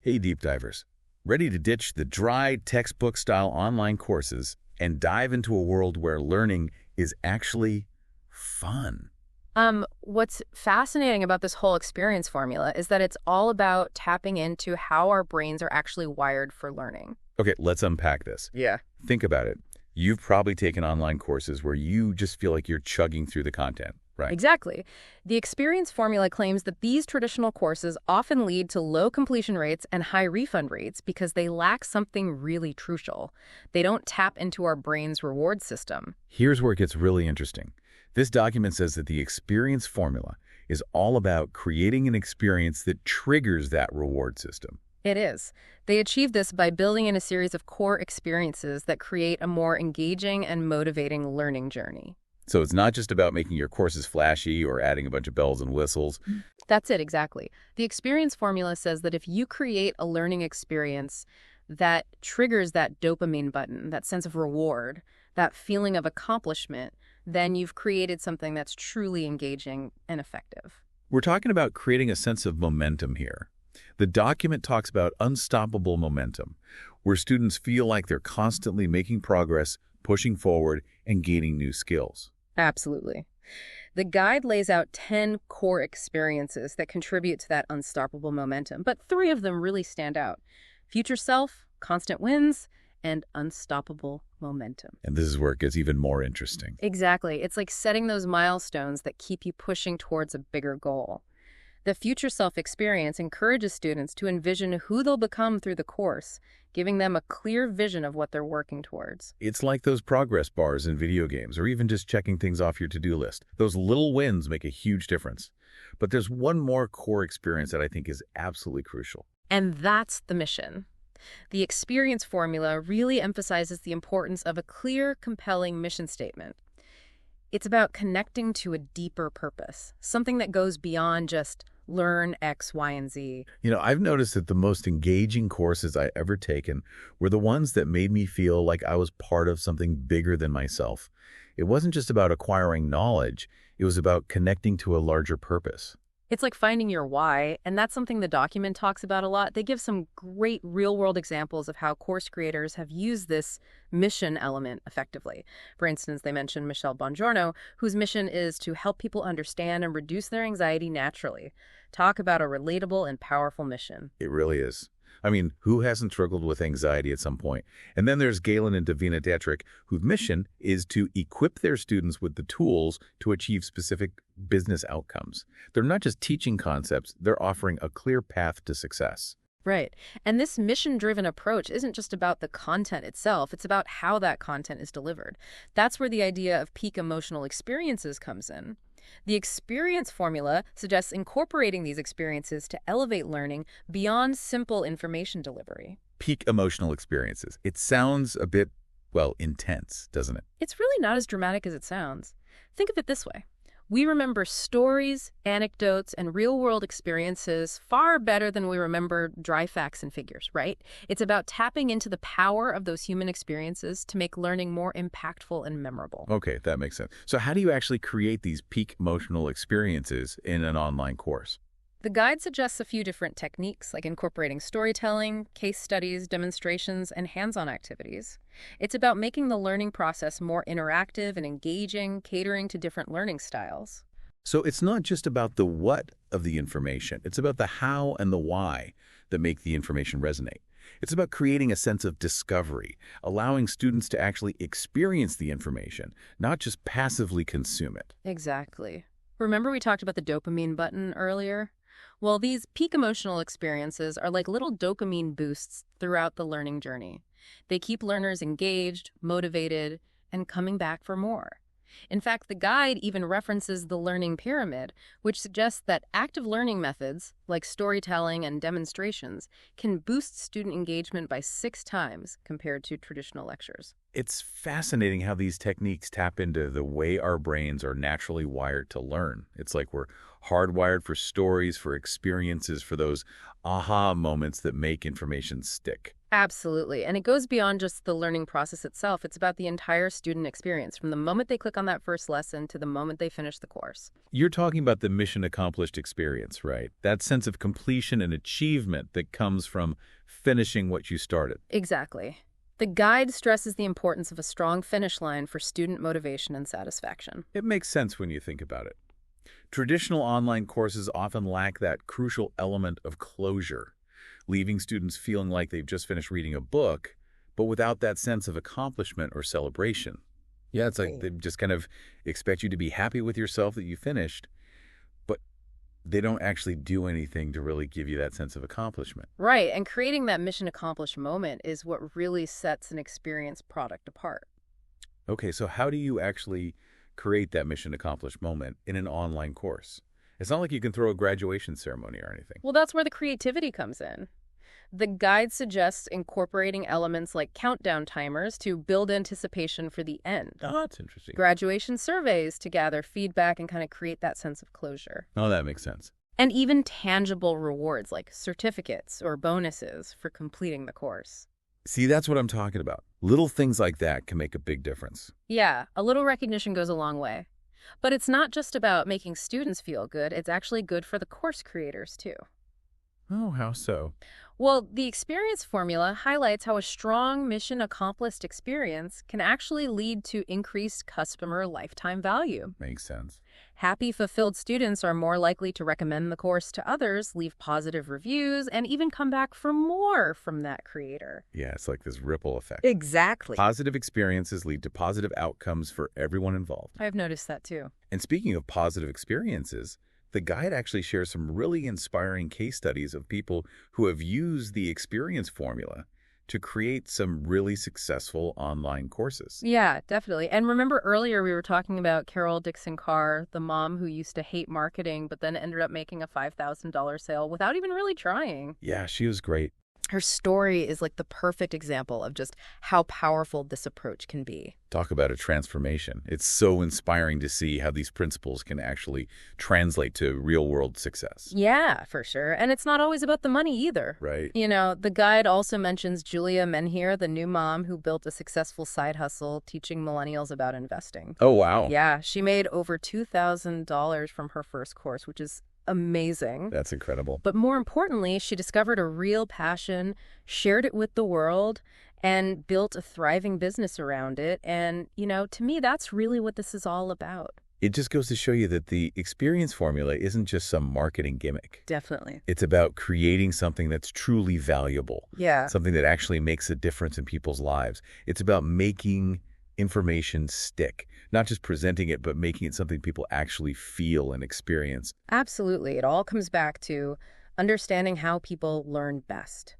Hey, deep divers. Ready to ditch the dry textbook-style online courses and dive into a world where learning is actually fun? What's fascinating about this whole experience formula is that it's all about tapping into how our brains are actually wired for learning. Okay, let's unpack this. Yeah. Think about it. You've probably taken online courses where you just feel like you're chugging through the content, right? Exactly. The experience formula claims that these traditional courses often lead to low completion rates and high refund rates because they lack something really crucial. They don't tap into our brain's reward system. Here's where it gets really interesting. This document says that the experience formula is all about creating an experience that triggers that reward system. It is. They achieve this by building in a series of core experiences that create a more engaging and motivating learning journey. So it's not just about making your courses flashy or adding a bunch of bells and whistles. That's it, exactly. The experience formula says that if you create a learning experience that triggers that dopamine button, that sense of reward, that feeling of accomplishment, then you've created something that's truly engaging and effective. We're talking about creating a sense of momentum here. The document talks about unstoppable momentum, where students feel like they're constantly making progress, pushing forward, and gaining new skills. Absolutely. The guide lays out 10 core experiences that contribute to that unstoppable momentum, but 3 of them really stand out: future self, constant wins, and unstoppable momentum. And this is where it gets even more interesting. Exactly. It's like setting those milestones that keep you pushing towards a bigger goal. The future self experience encourages students to envision who they'll become through the course, giving them a clear vision of what they're working towards. It's like those progress bars in video games, or even just checking things off your to-do list. Those little wins make a huge difference. But there's one more core experience that I think is absolutely crucial. And that's the mission. The experience formula really emphasizes the importance of a clear, compelling mission statement. It's about connecting to a deeper purpose, something that goes beyond just learn X, Y, and Z. I've noticed that the most engaging courses I ever taken were the ones that made me feel like I was part of something bigger than myself. It wasn't just about acquiring knowledge, it was about connecting to a larger purpose. It's like finding your why, and that's something the document talks about a lot. They give some great real-world examples of how course creators have used this mission element effectively. For instance, they mention Michelle Bongiorno, whose mission is to help people understand and reduce their anxiety naturally. Talk about a relatable and powerful mission. It really is. I mean, who hasn't struggled with anxiety at some point? And then there's Galen and Davina Detrick, whose mission is to equip their students with the tools to achieve specific business outcomes. They're not just teaching concepts, they're offering a clear path to success. Right. And this mission-driven approach isn't just about the content itself, it's about how that content is delivered. That's where the idea of peak emotional experiences comes in. The experience formula suggests incorporating these experiences to elevate learning beyond simple information delivery. Peak emotional experiences. It sounds a bit, well, intense, doesn't it? It's really not as dramatic as it sounds. Think of it this way. We remember stories, anecdotes, and real-world experiences far better than we remember dry facts and figures, right? It's about tapping into the power of those human experiences to make learning more impactful and memorable. Okay, that makes sense. So how do you actually create these peak emotional experiences in an online course? The guide suggests a few different techniques, like incorporating storytelling, case studies, demonstrations, and hands-on activities. It's about making the learning process more interactive and engaging, catering to different learning styles. So it's not just about the what of the information. It's about the how and the why that make the information resonate. It's about creating a sense of discovery, allowing students to actually experience the information, not just passively consume it. Exactly. Remember we talked about the dopamine button earlier? Well, these peak emotional experiences are like little dopamine boosts throughout the learning journey. They keep learners engaged, motivated, and coming back for more. In fact, the guide even references the learning pyramid, which suggests that active learning methods, like storytelling and demonstrations, can boost student engagement by 6 times compared to traditional lectures. It's fascinating how these techniques tap into the way our brains are naturally wired to learn. It's like we're hardwired for stories, for experiences, for those aha moments that make information stick. Absolutely. And it goes beyond just the learning process itself. It's about the entire student experience, from the moment they click on that first lesson to the moment they finish the course. You're talking about the mission accomplished experience, right? That sense of completion and achievement that comes from finishing what you started. Exactly. The guide stresses the importance of a strong finish line for student motivation and satisfaction. It makes sense when you think about it. Traditional online courses often lack that crucial element of closure, leaving students feeling like they've just finished reading a book, but without that sense of accomplishment or celebration. Yeah, it's like they just kind of expect you to be happy with yourself that you finished, but they don't actually do anything to really give you that sense of accomplishment. Right, and creating that mission accomplished moment is what really sets an experienced product apart. Okay, so how do you actually create that mission accomplished moment in an online course? It's not like you can throw a graduation ceremony or anything. Well, that's where the creativity comes in. The guide suggests incorporating elements like countdown timers to build anticipation for the end. Oh, that's interesting. Graduation surveys to gather feedback and kind of create that sense of closure. Oh, that makes sense. And even tangible rewards like certificates or bonuses for completing the course. See, that's what I'm talking about. Little things like that can make a big difference. Yeah, a little recognition goes a long way. But it's not just about making students feel good, it's actually good for the course creators too. Oh, how so? Well, the experience formula highlights how a strong mission-accomplished experience can actually lead to increased customer lifetime value. Makes sense. Happy, fulfilled students are more likely to recommend the course to others, leave positive reviews, and even come back for more from that creator. Yeah, it's like this ripple effect. Exactly. Positive experiences lead to positive outcomes for everyone involved. I've noticed that too. And speaking of positive experiences, the guide actually shares some really inspiring case studies of people who have used the experience formula to create some really successful online courses. Yeah, definitely. And remember earlier we were talking about Carol Dixon Carr, the mom who used to hate marketing but then ended up making a $5,000 sale without even really trying. Yeah, she was great. Her story is like the perfect example of just how powerful this approach can be. Talk about a transformation. It's so inspiring to see how these principles can actually translate to real-world success. Yeah, for sure. And it's not always about the money either. Right. You know, the guide also mentions Julia Menhir, the new mom who built a successful side hustle teaching millennials about investing. Oh, wow. Yeah, she made over $2,000 from her first course, which is amazing. That's incredible. But more importantly, she discovered a real passion, shared it with the world, and built a thriving business around it. And, you know, to me, that's really what this is all about. It just goes to show you that the experience formula isn't just some marketing gimmick. Definitely. It's about creating something that's truly valuable. Yeah. Something that actually makes a difference in people's lives. It's about making information stick, not just presenting it, but making it something people actually feel and experience. Absolutely. It all comes back to understanding how people learn best.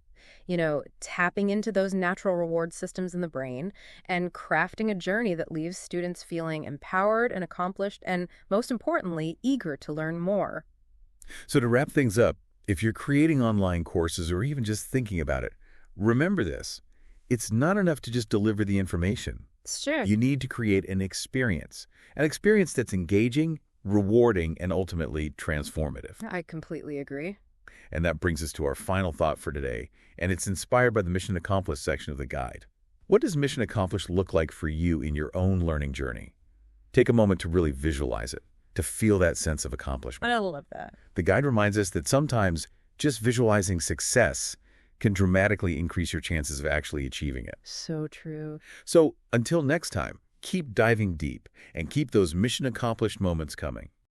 You know, tapping into those natural reward systems in the brain and crafting a journey that leaves students feeling empowered and accomplished and, most importantly, eager to learn more. So to wrap things up, if you're creating online courses or even just thinking about it, remember this. It's not enough to just deliver the information. Sure. You need to create an experience that's engaging, rewarding, and ultimately transformative. I completely agree. And that brings us to our final thought for today, and it's inspired by the Mission Accomplished section of the guide. What does Mission Accomplished look like for you in your own learning journey? Take a moment to really visualize it, to feel that sense of accomplishment. I love that. The guide reminds us that sometimes just visualizing success can dramatically increase your chances of actually achieving it. So true. So until next time, keep diving deep and keep those mission accomplished moments coming.